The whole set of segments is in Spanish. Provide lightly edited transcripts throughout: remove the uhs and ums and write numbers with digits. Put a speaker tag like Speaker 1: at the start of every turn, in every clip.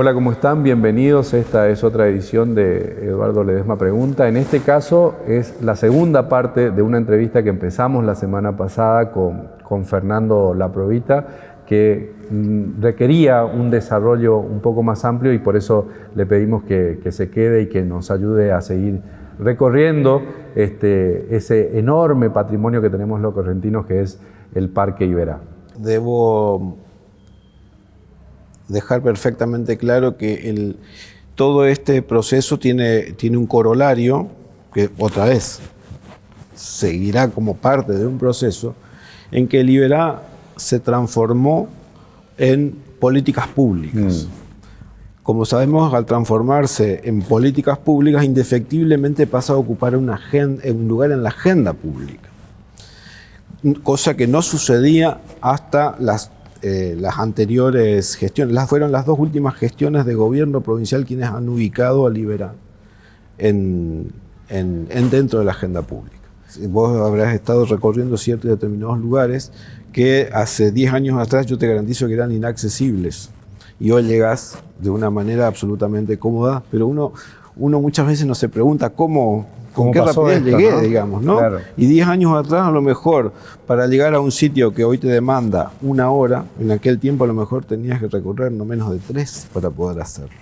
Speaker 1: Hola, ¿cómo están? Bienvenidos. Esta es otra edición de Eduardo Ledesma Pregunta. En este caso es la segunda parte de una entrevista que empezamos la semana pasada con Fernando Laprovita, que requería un desarrollo un poco más amplio y por eso le pedimos que se quede y que nos ayude a seguir recorriendo ese enorme patrimonio que tenemos los correntinos, que es el Parque Iberá.
Speaker 2: Debo dejar perfectamente claro que todo este proceso tiene un corolario que otra vez seguirá como parte de un proceso en que el Iberá se transformó en políticas públicas. Como sabemos, al transformarse en políticas públicas, indefectiblemente pasa a ocupar un lugar en la agenda pública, cosa que no sucedía hasta las anteriores gestiones. Fueron las dos últimas gestiones de gobierno provincial quienes han ubicado al Iberá dentro de la agenda pública. Vos habrás estado recorriendo ciertos y determinados lugares que hace 10 años atrás yo te garantizo que eran inaccesibles y hoy llegás de una manera absolutamente cómoda, pero uno muchas veces no se pregunta con qué rapidez llegué, ¿no? Digamos, ¿no? Claro. Y 10 años atrás, a lo mejor, para llegar a un sitio que hoy te demanda 1 hora, en aquel tiempo a lo mejor tenías que recorrer no menos de 3 para poder hacerlo.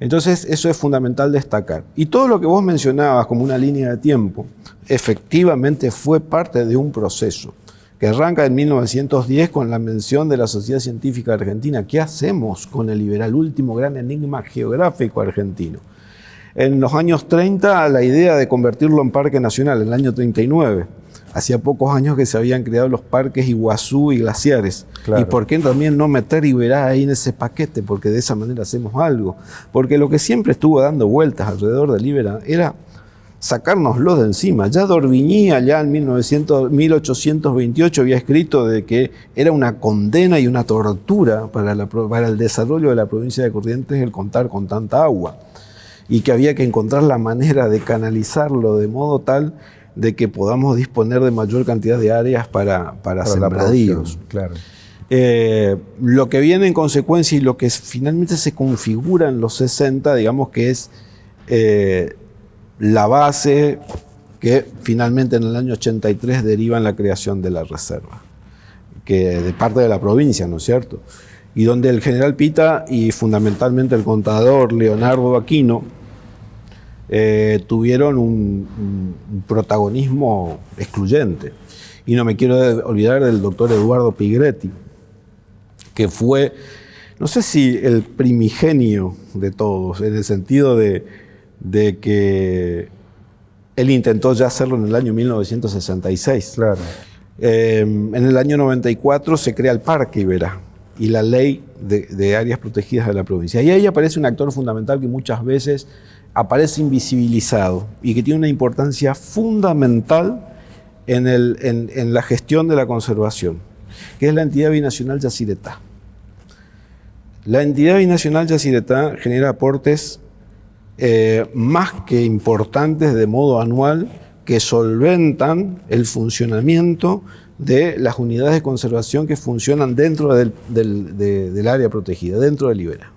Speaker 2: Entonces, eso es fundamental destacar. Y todo lo que vos mencionabas como una línea de tiempo, efectivamente fue parte de un proceso que arranca en 1910 con la mención de la Sociedad Científica Argentina. ¿Qué hacemos con el Iberá, el último gran enigma geográfico argentino? En los años 30, la idea de convertirlo en parque nacional, en el año 39. Hacía pocos años que se habían creado los parques Iguazú y Glaciares. Claro. ¿Y por qué también no meter Iberá ahí en ese paquete? Porque de esa manera hacemos algo. Porque lo que siempre estuvo dando vueltas alrededor del Iberá era sacárnoslo de encima. Ya d'Orbigny, allá en 1828, había escrito de que era una condena y una tortura para el desarrollo de la provincia de Corrientes el contar con tanta agua, y que había que encontrar la manera de canalizarlo de modo tal de que podamos disponer de mayor cantidad de áreas para sembradíos. Claro. Lo que viene en consecuencia y lo que finalmente se configura en los 60, digamos que es la base que finalmente en el año 83 deriva en la creación de la reserva, que de parte de la provincia, ¿no es cierto? Y donde el general Pita y fundamentalmente el contador Leonardo Aquino tuvieron un protagonismo excluyente. Y no me quiero olvidar del doctor Eduardo Pigretti, que fue, no sé si el primigenio de todos, en el sentido de que él intentó ya hacerlo en el año 1966. Claro. En el año 94 se crea el Parque Iberá y la ley de áreas protegidas de la provincia. Y ahí aparece un actor fundamental que muchas veces aparece invisibilizado y que tiene una importancia fundamental en la gestión de la conservación, que es la entidad binacional Yacyretá. La entidad binacional Yacyretá genera aportes más que importantes de modo anual que solventan el funcionamiento de las unidades de conservación que funcionan dentro del área protegida, dentro del Iberá.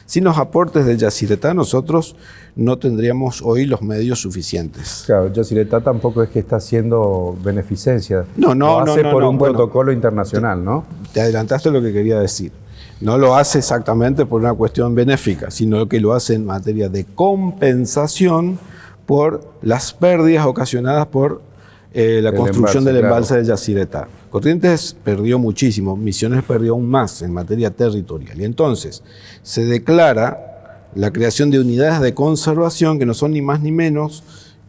Speaker 2: Sin los aportes de Yacyretá nosotros no tendríamos hoy los medios suficientes.
Speaker 1: Claro, Yacyretá tampoco es que está haciendo beneficencia.
Speaker 2: No,
Speaker 1: lo hace por un protocolo internacional, ¿no?
Speaker 2: Te adelantaste lo que quería decir. No lo hace exactamente por una cuestión benéfica, sino que lo hace en materia de compensación por las pérdidas ocasionadas por la construcción del embalse de Yacyretá. Corrientes perdió muchísimo, Misiones perdió aún más en materia territorial. Y entonces se declara la creación de unidades de conservación que no son ni más ni menos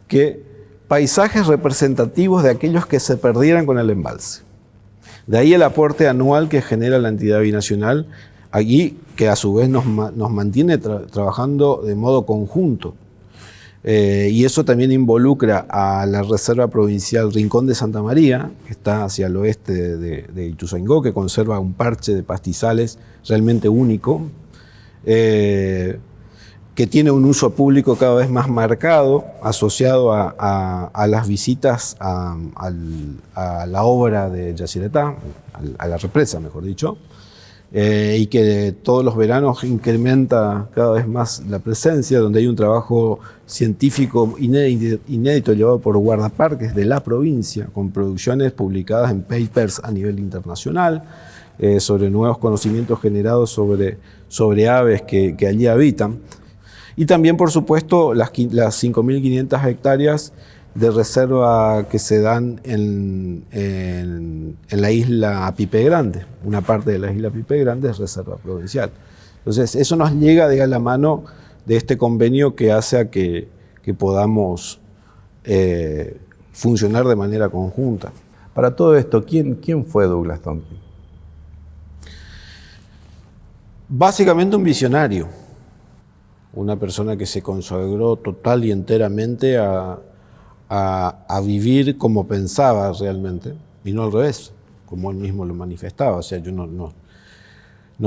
Speaker 2: que paisajes representativos de aquellos que se perdieran con el embalse. De ahí el aporte anual que genera la entidad binacional, allí que a su vez nos mantiene trabajando de modo conjunto. Y eso también involucra a la Reserva Provincial Rincón de Santa María, que está hacia el oeste de Ituzaingó, que conserva un parche de pastizales realmente único, que tiene un uso público cada vez más marcado, asociado a las visitas a la obra de Yacyretá, a la represa, mejor dicho. y que todos los veranos incrementa cada vez más la presencia, donde hay un trabajo científico inédito llevado por guardaparques de la provincia, con producciones publicadas en papers a nivel internacional, sobre nuevos conocimientos generados sobre aves que allí habitan. Y también, por supuesto, las 5.500 hectáreas de reserva que se dan en la isla Pipe Grande. Una parte de la isla Pipe Grande es reserva provincial. Entonces, eso nos llega de la mano de este convenio que hace a que podamos funcionar de manera conjunta.
Speaker 1: Para todo esto, ¿quién fue Douglas Tonkin?
Speaker 2: Básicamente un visionario, una persona que se consagró total y enteramente a vivir como pensaba realmente, y no al revés, como él mismo lo manifestaba. O sea, yo no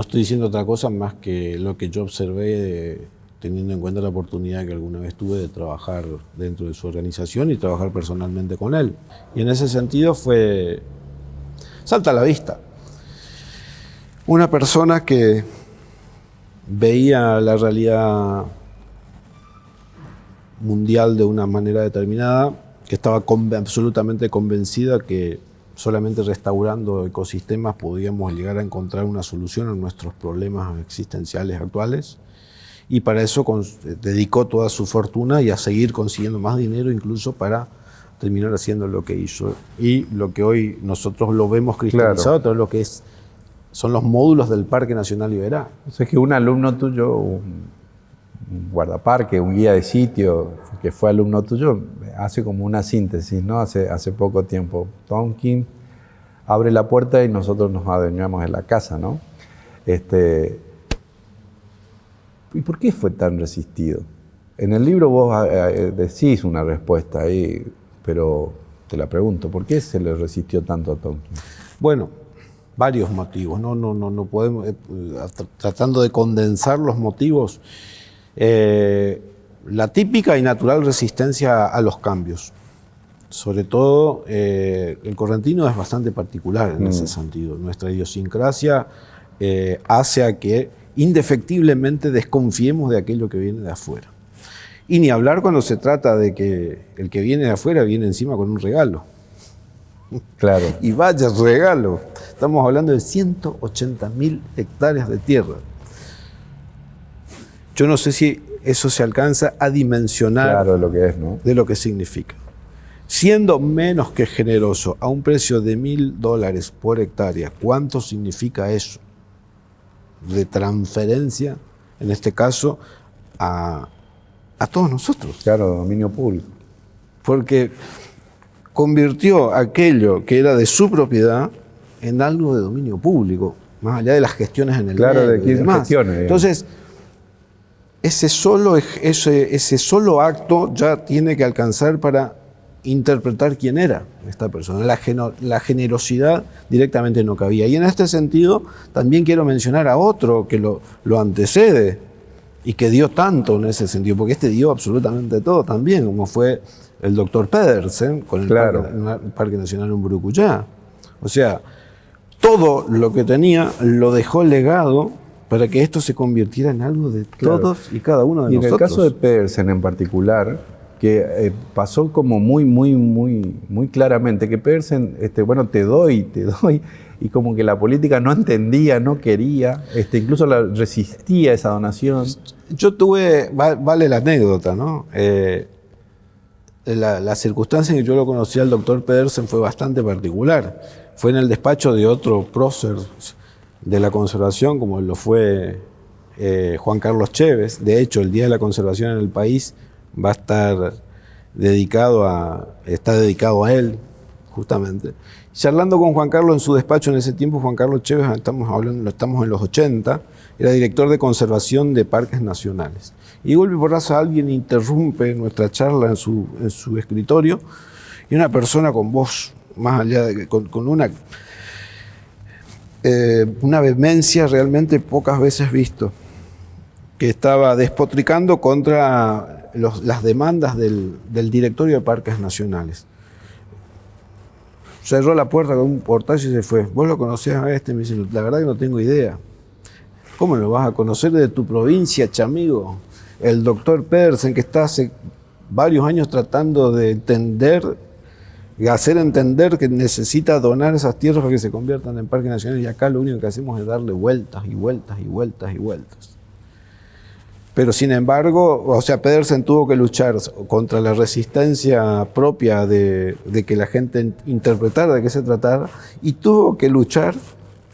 Speaker 2: estoy diciendo otra cosa más que lo que yo observé, teniendo en cuenta la oportunidad que alguna vez tuve de trabajar dentro de su organización y trabajar personalmente con él. Y en ese sentido salta a la vista. Una persona que veía la realidad mundial de una manera determinada, que estaba absolutamente convencida que solamente restaurando ecosistemas podíamos llegar a encontrar una solución a nuestros problemas existenciales actuales, y para eso dedicó toda su fortuna y a seguir consiguiendo más dinero, incluso para terminar haciendo lo que hizo. Y lo que hoy nosotros lo vemos cristalizado, todo lo que son los módulos del Parque Nacional Iberá.
Speaker 1: O sea, es que un alumno tuyo, un guardaparque, un guía de sitio, que fue alumno tuyo, hace como una síntesis, ¿no? Hace poco tiempo. Tonkin abre la puerta y nosotros nos adueñamos de la casa, ¿no? ¿Y por qué fue tan resistido? En el libro vos decís una respuesta ahí, pero te la pregunto, ¿por qué se le resistió tanto a Tonkin?
Speaker 2: Bueno, varios motivos, no podemos, tratando de condensar los motivos, la típica y natural resistencia a los cambios. Sobre todo, el correntino es bastante particular en ese sentido. Nuestra idiosincrasia hace a que indefectiblemente desconfiemos de aquello que viene de afuera. Y ni hablar cuando se trata de que el que viene de afuera viene encima con un regalo.
Speaker 1: Claro.
Speaker 2: Y vaya regalo. Estamos hablando de 180.000 hectáreas de tierra. Yo no sé si eso se alcanza a dimensionar,
Speaker 1: claro, lo que es, ¿no?
Speaker 2: De lo que significa. Siendo menos que generoso a un precio de $1.000 por hectárea, ¿cuánto significa eso? De transferencia, en este caso, a todos nosotros.
Speaker 1: Claro, dominio público.
Speaker 2: Porque convirtió aquello que era de su propiedad en algo de dominio público, más allá de las gestiones en el
Speaker 1: claro,
Speaker 2: medio
Speaker 1: de quién
Speaker 2: y demás.
Speaker 1: gestione.
Speaker 2: Entonces, ese solo acto ya tiene que alcanzar para interpretar quién era esta persona. La generosidad directamente no cabía. Y en este sentido, también quiero mencionar a otro que lo antecede y que dio tanto en ese sentido, porque este dio absolutamente todo también, como fue el doctor Pedersen con el Parque Nacional Umburucuyá. O sea, todo lo que tenía lo dejó legado para que esto se convirtiera en algo de todos y cada uno de nosotros.
Speaker 1: Y en el caso de Pedersen en particular, que pasó como muy claramente, que Pedersen, bueno, te doy, y como que la política no entendía, no quería, incluso resistía esa donación.
Speaker 2: Yo vale la anécdota, ¿no? La circunstancia en que yo lo conocí al doctor Pedersen fue bastante particular. Fue en el despacho de otro prócer de la conservación, como lo fue Juan Carlos Chévez. De hecho, el Día de la Conservación en el país va a estar dedicado a él, justamente. Charlando con Juan Carlos en su despacho en ese tiempo, Juan Carlos Chévez, estamos en los 80, era director de conservación de parques nacionales. Y de golpe porrazo alguien interrumpe nuestra charla en su escritorio, y una persona con voz más allá con una vehemencia realmente pocas veces visto, que estaba despotricando contra las demandas del directorio de parques nacionales. Cerró la puerta con un portazo y se fue. ¿Vos lo conocés a este? Me dice, la verdad que no tengo idea. ¿Cómo lo vas a conocer de tu provincia, chamigo? El doctor Pedersen, que está hace varios años tratando de hacer entender que necesita donar esas tierras para que se conviertan en parques nacionales, y acá lo único que hacemos es darle vueltas y vueltas y vueltas y vueltas. Pero sin embargo, o sea, Pedersen tuvo que luchar contra la resistencia propia de que la gente interpretara de qué se tratara, y tuvo que luchar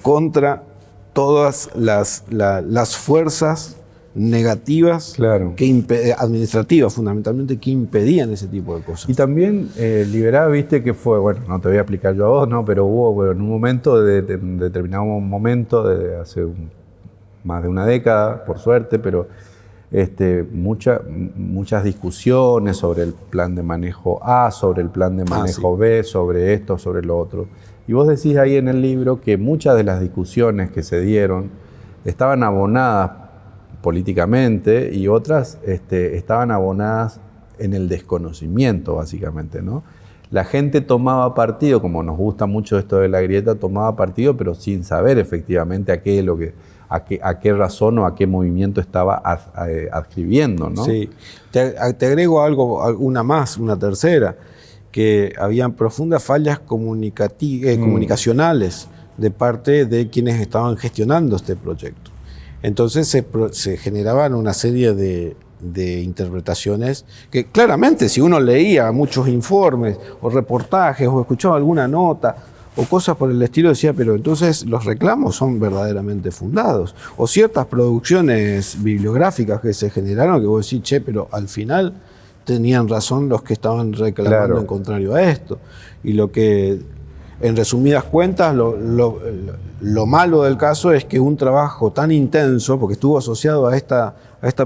Speaker 2: contra todas las fuerzas negativas,
Speaker 1: Claro.
Speaker 2: administrativas fundamentalmente, que impedían ese tipo de cosas.
Speaker 1: Y también Liberá, viste que fue, bueno, no te voy a explicar yo a vos, ¿no? Pero hubo, bueno, en un momento, determinado momento, de hace más de una década, por suerte, pero muchas discusiones sobre el plan de manejo A, sobre el plan de manejo B, sobre esto, sobre lo otro. Y vos decís ahí en el libro que muchas de las discusiones que se dieron estaban abonadas políticamente y otras estaban abonadas en el desconocimiento, básicamente, ¿no? La gente tomaba partido, como nos gusta mucho esto de la grieta, tomaba partido, pero sin saber efectivamente a qué razón o a qué movimiento estaba adscribiendo, ¿no?
Speaker 2: Sí. Te agrego una tercera, que habían profundas fallas comunicacionales de parte de quienes estaban gestionando este proyecto. Entonces se generaban una serie de interpretaciones que claramente, si uno leía muchos informes o reportajes o escuchaba alguna nota o cosas por el estilo, decía, pero entonces los reclamos son verdaderamente fundados. O ciertas producciones bibliográficas que se generaron que vos decís, che, pero al final tenían razón los que estaban reclamando, claro, en contrario a esto. Y lo que, en resumidas cuentas, lo malo del caso es que un trabajo tan intenso, porque estuvo asociado a esta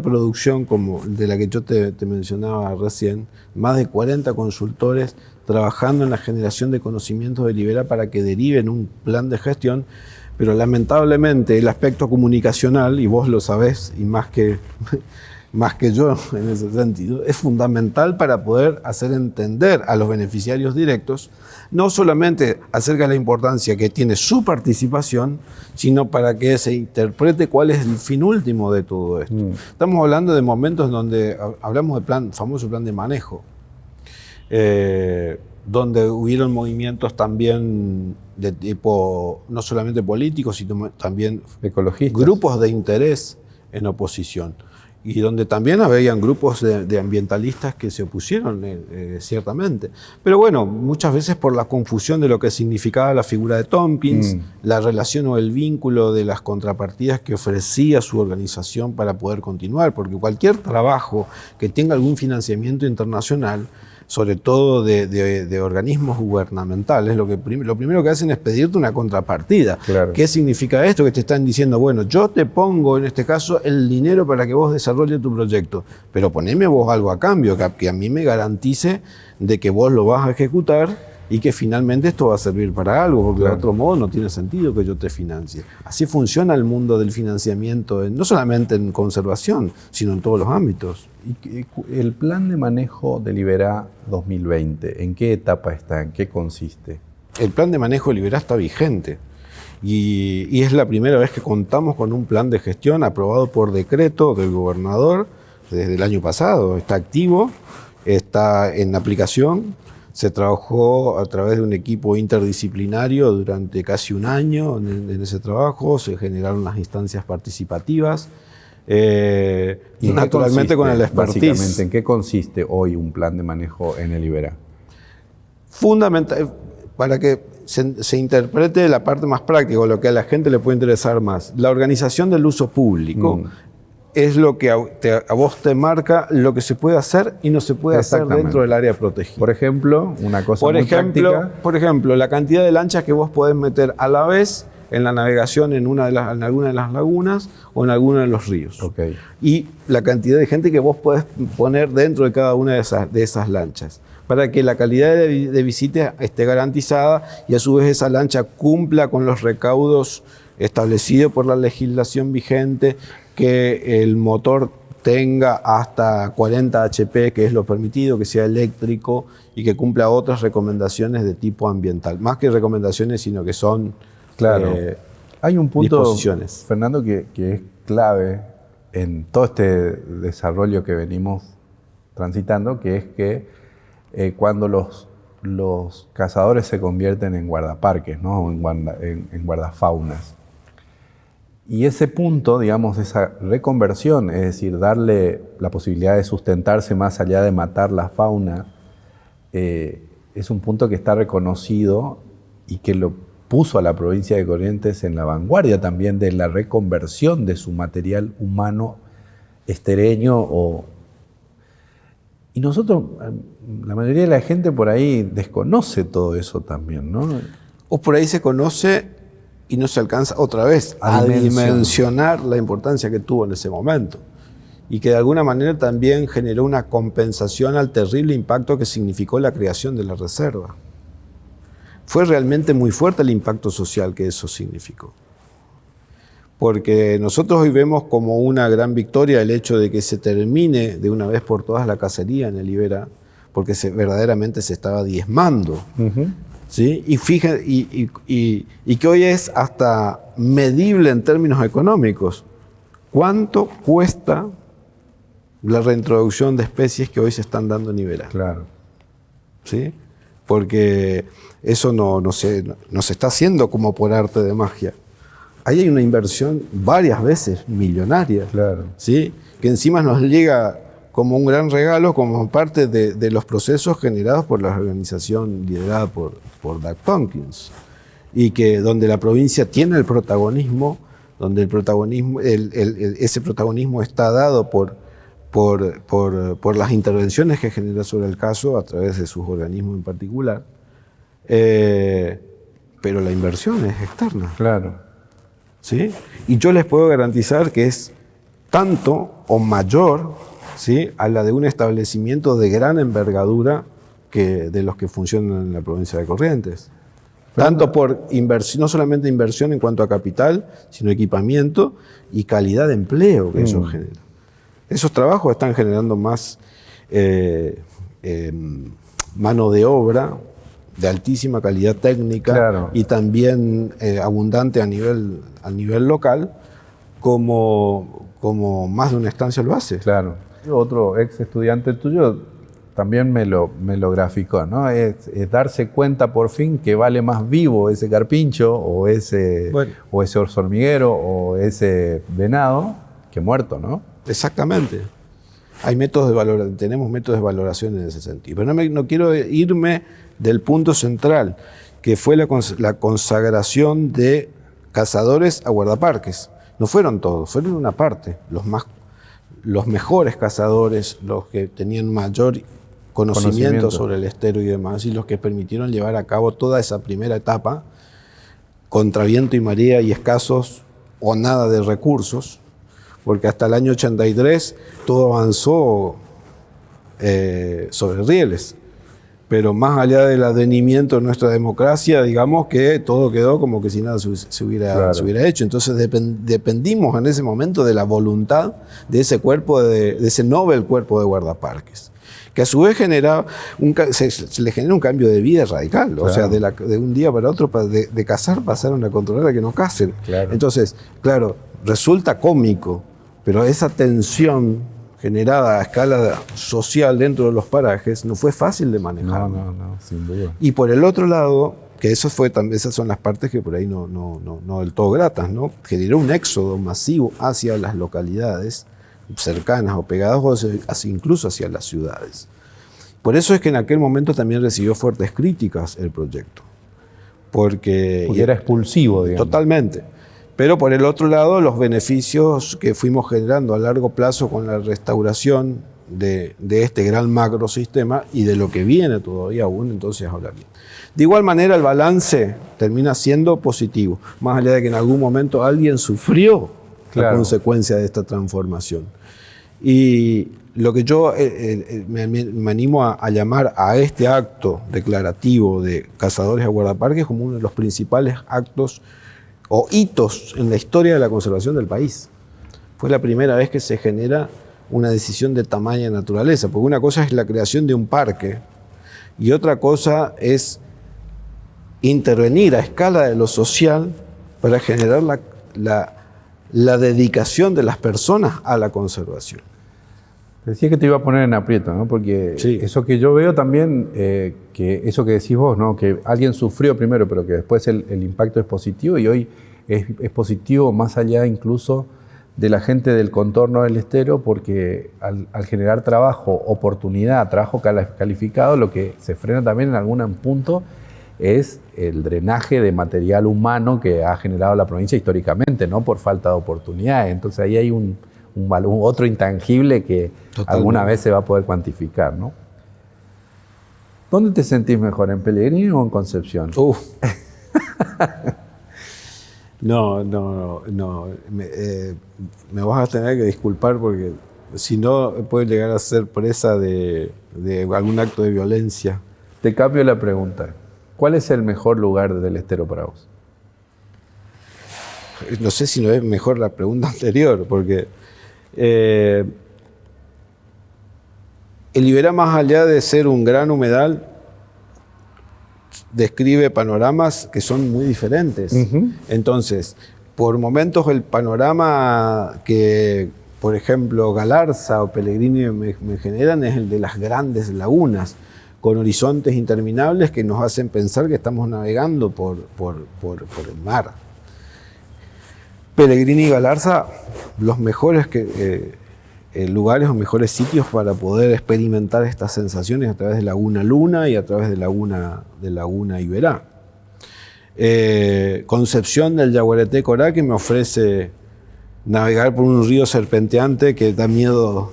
Speaker 2: producción como de la que yo te mencionaba recién, más de 40 consultores trabajando en la generación de conocimientos de Liberá para que deriven un plan de gestión, pero lamentablemente el aspecto comunicacional, y vos lo sabés, y más que yo en ese sentido, es fundamental para poder hacer entender a los beneficiarios directos, no solamente acerca de la importancia que tiene su participación, sino para que se interprete cuál es el fin último de todo esto. Estamos hablando de momentos donde hablamos del famoso plan de manejo, donde hubieron movimientos también de tipo no solamente políticos, sino también
Speaker 1: ecologistas,
Speaker 2: grupos de interés en oposición. Y donde también habían grupos de ambientalistas que se opusieron, ciertamente. Pero bueno, muchas veces por la confusión de lo que significaba la figura de Tompkins, la relación o el vínculo de las contrapartidas que ofrecía su organización para poder continuar, porque cualquier trabajo que tenga algún financiamiento internacional, sobre todo de organismos gubernamentales, lo primero que hacen es pedirte una contrapartida.
Speaker 1: Claro.
Speaker 2: ¿Qué significa esto? Que te están diciendo, bueno, yo te pongo en este caso el dinero para que vos desarrolles tu proyecto, pero poneme vos algo a cambio, que a mí me garantice de que vos lo vas a ejecutar y que finalmente esto va a servir para algo, porque claro, de otro modo no tiene sentido que yo te financie. Así funciona el mundo del financiamiento, no solamente en conservación, sino en todos los ámbitos.
Speaker 1: ¿Y el plan de manejo de Liberá 2020, en qué etapa está? ¿En qué consiste?
Speaker 2: El plan de manejo de Liberá está vigente y es la primera vez que contamos con un plan de gestión aprobado por decreto del gobernador desde el año pasado. Está activo, está en aplicación. Se trabajó a través de un equipo interdisciplinario durante casi un año en ese trabajo, se generaron las instancias participativas, y naturalmente con el expertise.
Speaker 1: Básicamente, ¿en qué consiste hoy un plan de manejo en el Liberá?
Speaker 2: Fundamental, para que se interprete la parte más práctica, o lo que a la gente le puede interesar más, la organización del uso público. Es lo que a vos te marca lo que se puede hacer y no se puede hacer dentro del área protegida.
Speaker 1: Por ejemplo, una cosa muy práctica.
Speaker 2: Por ejemplo, la cantidad de lanchas que vos podés meter a la vez en la navegación en alguna de las lagunas o en alguno de los ríos.
Speaker 1: Okay.
Speaker 2: Y la cantidad de gente que vos podés poner dentro de cada una de esas lanchas, para que la calidad de visita esté garantizada y a su vez esa lancha cumpla con los recaudos establecidos por la legislación vigente, que el motor tenga hasta 40 HP, que es lo permitido, que sea eléctrico y que cumpla otras recomendaciones de tipo ambiental. Más que recomendaciones, sino que son...
Speaker 1: Claro. Hay un punto,
Speaker 2: disposiciones.
Speaker 1: Fernando, que es clave en todo este desarrollo que venimos transitando, que es que cuando los cazadores se convierten en guardaparques, ¿no? en guardafaunas. Y ese punto, digamos, esa reconversión, es decir, darle la posibilidad de sustentarse más allá de matar la fauna, es un punto que está reconocido y que lo puso a la provincia de Corrientes en la vanguardia también de la reconversión de su material humano estereño. Y nosotros, la mayoría de la gente por ahí desconoce todo eso también, ¿no?
Speaker 2: O por ahí se conoce y no se alcanza otra vez a dimensionar la importancia que tuvo en ese momento. Y que de alguna manera también generó una compensación al terrible impacto que significó la creación de la reserva. Fue realmente muy fuerte el impacto social que eso significó. Porque nosotros hoy vemos como una gran victoria el hecho de que se termine de una vez por todas la cacería en el Iberá, porque verdaderamente se estaba diezmando. ¿Sí? Y que hoy es hasta medible en términos económicos. ¿Cuánto cuesta la reintroducción de especies que hoy se están dando en Iberá?
Speaker 1: Claro.
Speaker 2: ¿Sí? Porque eso no se está haciendo como por arte de magia. Ahí hay una inversión varias veces millonaria,
Speaker 1: Claro.
Speaker 2: ¿sí? Que encima nos llega como un gran regalo, como parte de los procesos generados por la organización liderada por Doug Tompkins, y que donde la provincia tiene el protagonismo, donde el protagonismo, ese protagonismo está dado por las intervenciones que genera sobre el caso a través de sus organismos en particular, pero la inversión es externa.
Speaker 1: Claro.
Speaker 2: ¿Sí? Y yo les puedo garantizar que es tanto o mayor, ¿sí?, a la de un establecimiento de gran envergadura que de los que funcionan en la provincia de Corrientes. Tanto por inversión, no solamente inversión en cuanto a capital, sino equipamiento y calidad de empleo que eso genera. Esos trabajos están generando más mano de obra de altísima calidad técnica, claro, y también abundante a nivel local, como más de una estancia lo hace.
Speaker 1: Claro. Otro ex estudiante tuyo también me lo graficó, ¿no? Es darse cuenta por fin que vale más vivo ese carpincho o ese oso hormiguero o ese venado que muerto, ¿no?
Speaker 2: Exactamente. Hay tenemos métodos de valoración en ese sentido. Pero no quiero irme del punto central, que fue la consagración de cazadores a guardaparques. No fueron todos, fueron una parte. Los mejores cazadores, los que tenían mayor conocimiento sobre el estero y demás, y los que permitieron llevar a cabo toda esa primera etapa contra viento y marea y escasos o nada de recursos, porque hasta el año 83 todo avanzó sobre rieles. Pero más allá del advenimiento de nuestra democracia, digamos que todo quedó como que si nada se hubiera hecho. Entonces dependimos en ese momento de la voluntad de ese de ese Nobel cuerpo de guardaparques, que a su vez se le genera un cambio de vida radical. Claro. O sea, de un día para otro, de cazar pasaron a controlar a que no cacen. Claro. Entonces, claro, resulta cómico, pero esa tensión generada a escala social dentro de los parajes no fue fácil de manejar.
Speaker 1: No, sin duda.
Speaker 2: Y por el otro lado, que esas son las partes que por ahí no del todo gratas, ¿no? Generó un éxodo masivo hacia las localidades cercanas o pegadas, o incluso hacia las ciudades. Por eso es que en aquel momento también recibió fuertes críticas el proyecto. Porque
Speaker 1: era expulsivo, digamos.
Speaker 2: Totalmente. Pero por el otro lado, los beneficios que fuimos generando a largo plazo con la restauración de este gran macrosistema y de lo que viene todavía aún, entonces ahora bien. De igual manera, el balance termina siendo positivo, más allá de que en algún momento alguien sufrió la consecuencia de esta transformación. Y lo que yo me animo a llamar a este acto declarativo de cazadores a guardaparques como uno de los principales actos o hitos en la historia de la conservación del país. Fue la primera vez que se genera una decisión de tamaña naturaleza, porque una cosa es la creación de un parque y otra cosa es intervenir a escala de lo social para generar la dedicación de las personas a la conservación.
Speaker 1: Decía que te iba a poner en aprieto, ¿no? Porque
Speaker 2: Sí.
Speaker 1: eso que yo veo también, que eso que decís vos, ¿no? Que alguien sufrió primero, pero que después el impacto es positivo, y hoy es positivo más allá incluso de la gente del contorno del estero, porque al generar trabajo, oportunidad, trabajo calificado, lo que se frena también en algún punto es el drenaje de material humano que ha generado la provincia históricamente, no por falta de oportunidades. Entonces ahí hay un otro intangible que
Speaker 2: Totalmente.
Speaker 1: alguna vez se va a poder cuantificar, ¿no? ¿Dónde te sentís mejor, en Pellegrini o en Concepción?
Speaker 2: No. Me vas a tener que disculpar porque si no puedo llegar a ser presa de algún acto de violencia.
Speaker 1: Te cambio la pregunta. ¿Cuál es el mejor lugar del estero para vos?
Speaker 2: No sé si no es mejor la pregunta anterior, porque el Iberá, más allá de ser un gran humedal, describe panoramas que son muy diferentes. Entonces, por momentos el panorama que, por ejemplo, Galarza o Pellegrini me generan es el de las grandes lagunas, con horizontes interminables que nos hacen pensar que estamos navegando por el mar. Pellegrini y Galarza, los mejores lugares o mejores sitios para poder experimentar estas sensaciones a través de Laguna Luna y a través de Laguna Iberá. Concepción del Yaguareté-Corá, que me ofrece navegar por un río serpenteante que da miedo,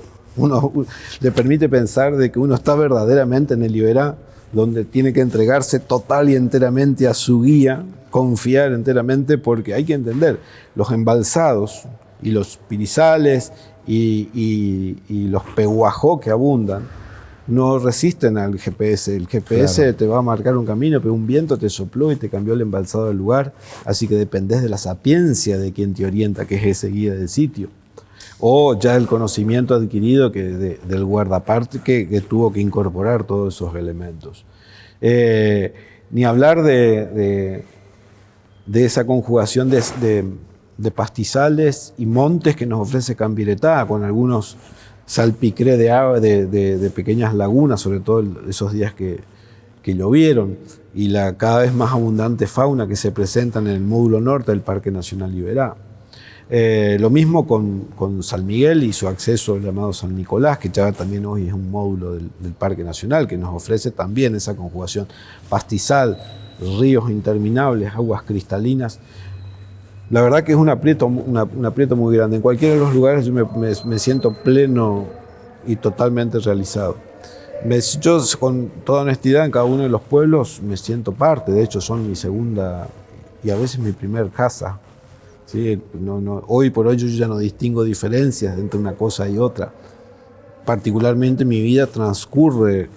Speaker 2: le permite pensar de que uno está verdaderamente en el Iberá, donde tiene que entregarse total y enteramente a su guía, confiar enteramente, porque hay que entender, los embalsados y los pirizales y los pehuajó que abundan no resisten al GPS. El GPS claro, te va a marcar un camino, pero un viento te sopló y te cambió el embalsado del lugar, así que dependés de la sapiencia de quien te orienta, que es ese guía del sitio. O ya el conocimiento adquirido del guardaparque que tuvo que incorporar todos esos elementos. Ni hablar de esa conjugación de pastizales y montes que nos ofrece Cambiretá, con algunos salpicré de agua, de pequeñas lagunas, sobre todo esos días que llovieron, y la cada vez más abundante fauna que se presenta en el módulo norte del Parque Nacional Iberá. Lo mismo con San Miguel y su acceso llamado San Nicolás, que ya también hoy es un módulo del Parque Nacional, que nos ofrece también esa conjugación pastizal, ríos interminables, aguas cristalinas. La verdad que es un aprieto muy grande. En cualquiera de los lugares yo me siento pleno y totalmente realizado. Yo, con toda honestidad, en cada uno de los pueblos me siento parte. De hecho, son mi segunda y a veces mi primer casa. ¿Sí? Hoy por hoy yo ya no distingo diferencias entre una cosa y otra. Particularmente mi vida transcurre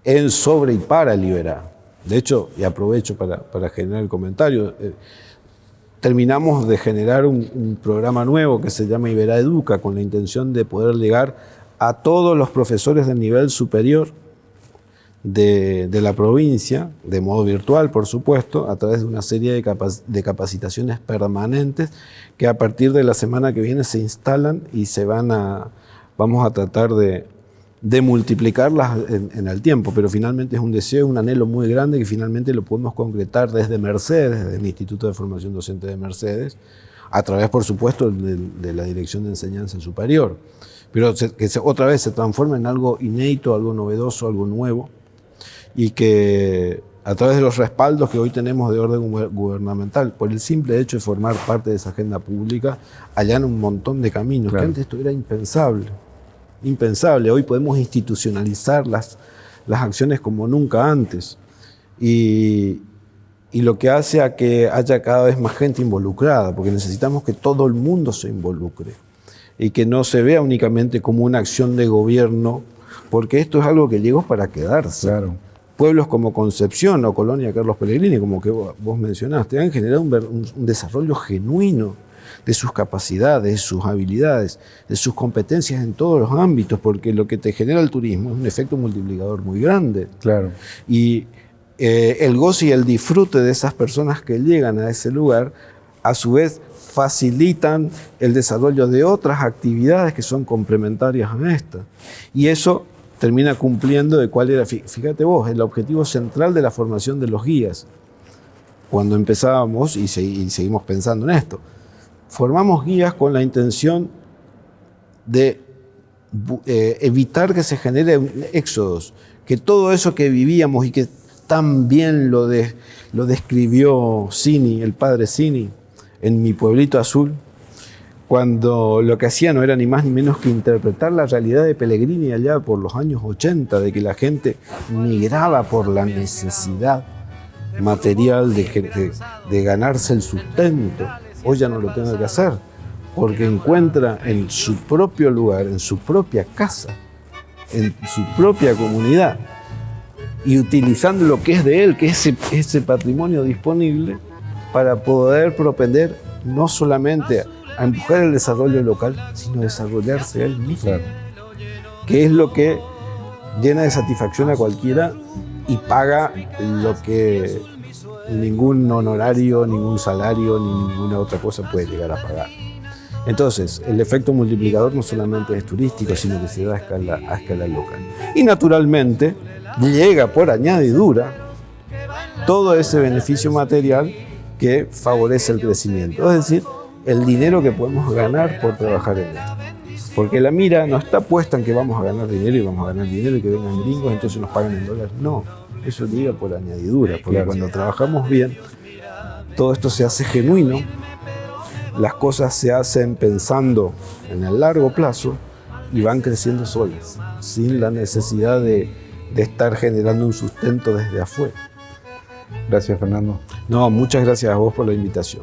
Speaker 2: en, sobre y para el Iberá. De hecho, y aprovecho para generar el comentario, terminamos de generar un programa nuevo que se llama Iberá Educa, con la intención de poder llegar a todos los profesores de nivel superior de la provincia, de modo virtual, por supuesto, a través de una serie de capacitaciones permanentes que a partir de la semana que viene se instalan y vamos a tratar de multiplicarlas en el tiempo, pero finalmente es un deseo, un anhelo muy grande que finalmente lo podemos concretar desde Mercedes, desde el Instituto de Formación Docente de Mercedes, a través, por supuesto, de la Dirección de Enseñanza Superior, pero que otra vez se transforma en algo inédito, algo novedoso, algo nuevo, y que a través de los respaldos que hoy tenemos de orden gubernamental, por el simple hecho de formar parte de esa agenda pública, allana un montón de caminos, claro, que antes esto era impensable. Impensable. Hoy podemos institucionalizar las acciones como nunca antes, y lo que hace a que haya cada vez más gente involucrada, porque necesitamos que todo el mundo se involucre y que no se vea únicamente como una acción de gobierno, porque esto es algo que llegó para quedarse.
Speaker 1: Claro.
Speaker 2: Pueblos como Concepción o Colonia Carlos Pellegrini, como que vos mencionaste, han generado un desarrollo genuino de sus capacidades, de sus habilidades, de sus competencias en todos los ámbitos, porque lo que te genera el turismo es un efecto multiplicador muy grande.
Speaker 1: Claro.
Speaker 2: Y el goce y el disfrute de esas personas que llegan a ese lugar, a su vez facilitan el desarrollo de otras actividades que son complementarias a esta. Y eso termina cumpliendo de cuál era, fíjate vos, el objetivo central de la formación de los guías. Cuando empezábamos, y seguimos pensando en esto, formamos guías con la intención de evitar que se generen éxodos, que todo eso que vivíamos y que tan bien lo describió Cini, el padre Cini, en Mi Pueblito Azul, cuando lo que hacía no era ni más ni menos que interpretar la realidad de Pellegrini allá por los años 80, de que la gente migraba por la necesidad material de ganarse el sustento. Hoy ya no lo tengo que hacer, porque encuentra en su propio lugar, en su propia casa, en su propia comunidad, y utilizando lo que es de él, que es ese patrimonio disponible, para poder propender no solamente a empujar el desarrollo local, sino desarrollarse él mismo, claro, que es lo que llena de satisfacción a cualquiera y paga lo que ningún honorario, ningún salario, ni ninguna otra cosa puede llegar a pagar. Entonces, el efecto multiplicador no solamente es turístico, sino que se da a escala local. Y naturalmente llega por añadidura todo ese beneficio material que favorece el crecimiento, es decir, el dinero que podemos ganar por trabajar en esto. Porque la mira no está puesta en que vamos a ganar dinero y que vengan gringos, entonces nos pagan en dólares. No, eso llega por añadidura, porque claro, cuando trabajamos bien, todo esto se hace genuino, las cosas se hacen pensando en el largo plazo y van creciendo solas, sin la necesidad de estar generando un sustento desde afuera.
Speaker 1: Gracias, Fernando.
Speaker 2: No, muchas gracias a vos por la invitación.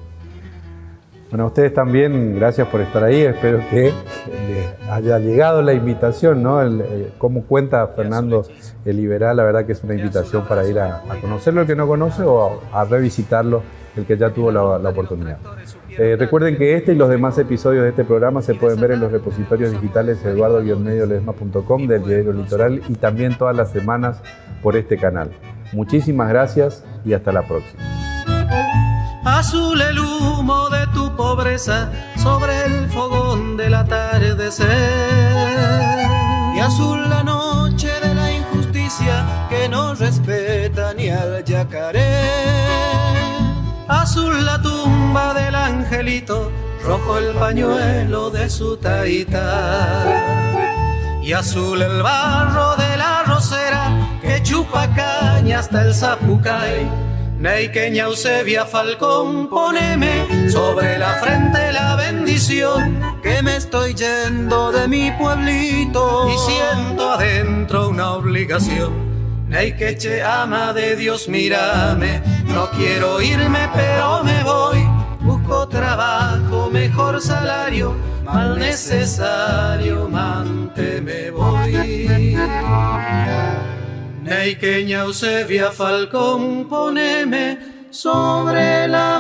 Speaker 1: Bueno, a ustedes también, gracias por estar ahí. Espero que les haya llegado la invitación, ¿no? Cómo cuenta Fernando el Liberal, la verdad que es una invitación para ir a conocerlo el que no conoce o a revisitarlo el que ya tuvo la oportunidad. Recuerden que este y los demás episodios de este programa se pueden ver en los repositorios digitales eduardo-ledesma.com del Diario Litoral y también todas las semanas por este canal. Muchísimas gracias y hasta la próxima.
Speaker 3: Azul el humo de tu pobreza sobre el fogón del atardecer, y azul la noche de la injusticia que no respeta ni al yacaré. Azul la tumba del angelito, rojo el pañuelo de su taita, y azul el barro de la rosera que chupa caña hasta el zapucay. Neiqueña Eusebia Falcón, poneme sobre la frente la bendición, que me estoy yendo de mi pueblito y siento adentro una obligación. Neiqueche, ama de Dios, mírame, no quiero irme pero me voy, busco trabajo, mejor salario, mal necesario, mante me voy. Neiqueña Eusebia Falcón, poneme sobre la